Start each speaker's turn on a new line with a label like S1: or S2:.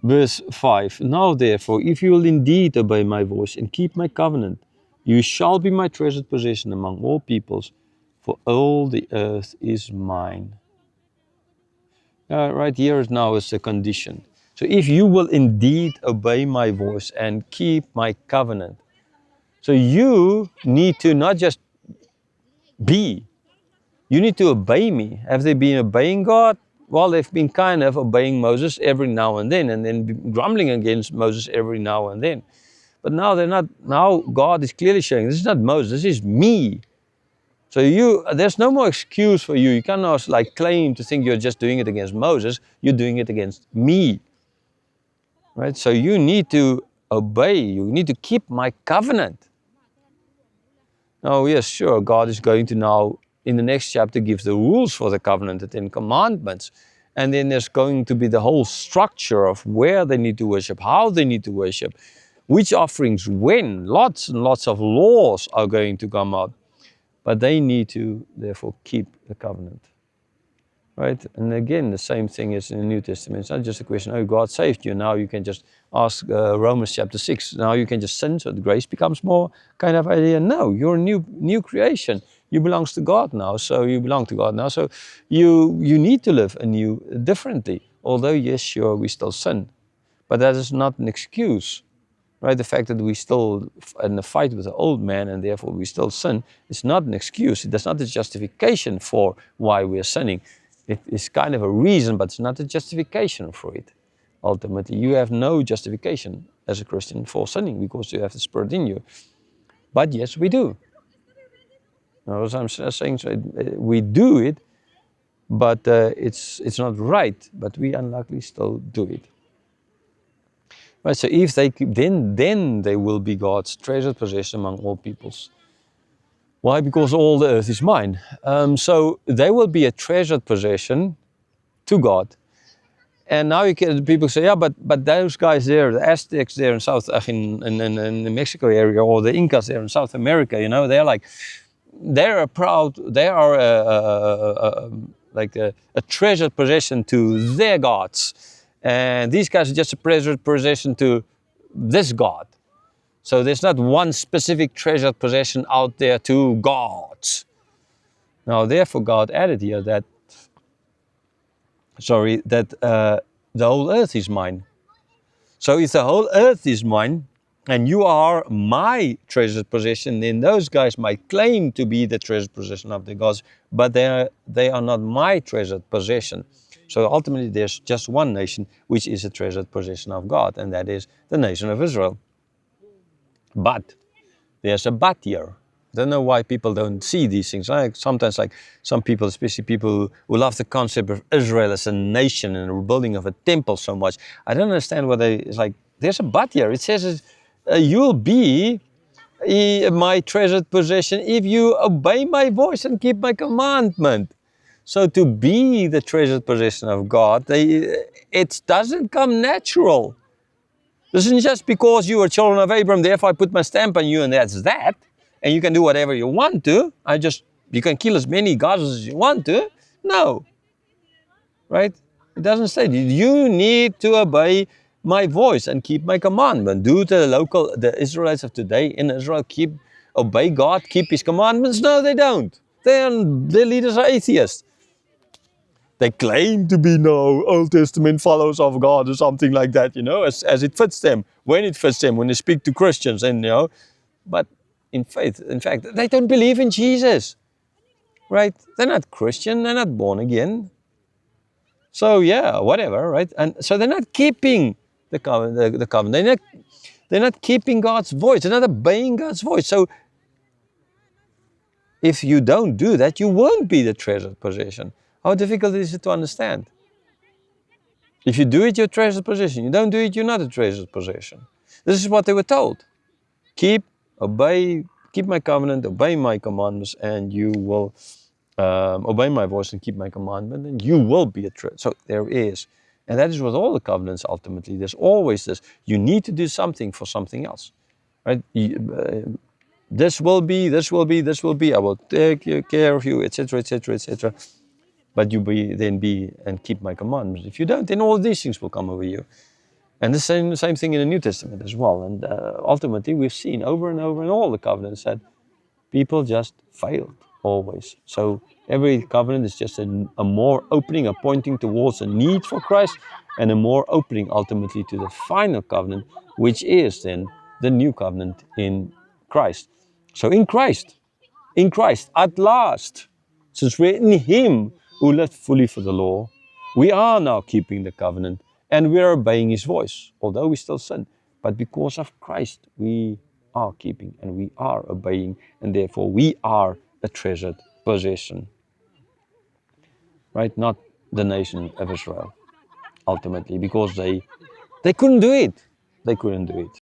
S1: Verse 5, now therefore, if you will indeed obey my voice and keep my covenant, you shall be my treasured possession among all peoples, for all the earth is mine. Right here now is a condition. So if you will indeed obey my voice and keep my covenant, so you need to not just be, you need to obey me. Have they been obeying God? Well, they've been kind of obeying Moses every now and then grumbling against Moses every now and then. But now they're not. Now God is clearly showing, this is not Moses, this is me. So there's no more excuse for you. You cannot like claim to think you're just doing it against Moses. You're doing it against me, right? So you need to obey. You need to keep my covenant. Oh yes, sure. God is going to now in the next chapter give the rules for the covenant, the 10 commandments. And then there's going to be the whole structure of where they need to worship, how they need to worship, which offerings, when. Lots and lots of laws are going to come out. But they need to, therefore, keep the covenant. Right? And again, the same thing is in the New Testament. It's not just a question, oh, God saved you. Now you can just ask Romans chapter 6. Now you can just sin, so the grace becomes more kind of idea. No, you're a new creation. You belong to God now, so you belong to God now. So you need to live anew differently. Although, yes, sure, we still sin. But that is not an excuse. Right? The fact that we still in a fight with the old man and therefore we still sin is not an excuse. That's not a justification for why we're sinning. It is kind of a reason, but it's not a justification for it. Ultimately, you have no justification as a Christian for sinning because you have the Spirit in you. But yes, we do. Now, as I'm saying, so we do it, but it's not right. But we unluckily still do it. Right, so if they keep, then they will be God's treasured possession among all peoples. Why? Because all the earth is mine. So they will be a treasured possession to God. And now people say, yeah, but those guys there, the Aztecs there in in the Mexico area, or the Incas there in South America, they're like, they are a treasured possession to their gods. And these guys are just a treasured possession to this God. So there's not one specific treasured possession out there to gods. Now, therefore, God added here that the whole earth is mine. So if the whole earth is mine, and you are my treasured possession, then those guys might claim to be the treasured possession of the gods, but they are not my treasured possession. So ultimately there's just one nation which is a treasured possession of God, and that is the nation of Israel. But there's a but here. I don't know why people don't see these things. Sometimes some people, especially people who love the concept of Israel as a nation and the rebuilding of a temple so much, I don't understand why it's like, there's a but here. It says you'll be my treasured possession if you obey my voice and keep my commandment. So to be the treasured possession of God, it doesn't come natural. This isn't just because you are children of Abraham, therefore I put my stamp on you and that's that. And you can do whatever you want to. You can kill as many gods as you want to. No. Right? It doesn't say you need to obey my voice and keep my commandment. Do the Israelites of today in Israel obey God, keep his commandments? No, they don't. Their leaders are atheists. They claim to be Old Testament followers of God or something like that, as it fits them, when it fits them, when they speak to Christians, but in fact, they don't believe in Jesus, right? They're not Christian, they're not born again. So yeah, whatever, right? And so they're not keeping the covenant. They're not keeping God's voice. They're not obeying God's voice. So if you don't do that, you won't be the treasured possession. How difficult is it to understand? If you do it, you're a treasured possession. You don't do it, you're not a treasured possession. This is what they were told. Keep my covenant, obey my commandments, and you will obey my voice and keep my commandment, and you will be a treasured. So there is. And that is with all the covenants ultimately. There's always this. You need to do something for something else. Right? This will be. I will take care of you, etc., etc., etc. But you be and keep my commandments. If you don't, then all these things will come over you. And the same thing in the New Testament as well. And ultimately, we've seen over and over in all the covenants that people just failed always. So every covenant is just a more opening, a pointing towards a need for Christ, and a more opening ultimately to the final covenant, which is then the new covenant in Christ. So in Christ, at last, since we're in Him who lived fully for the law, we are now keeping the covenant and we are obeying His voice, although we still sin. But because of Christ, we are keeping and we are obeying, and therefore we are a treasured possession. Right? Not the nation of Israel, ultimately, because they couldn't do it. They couldn't do it.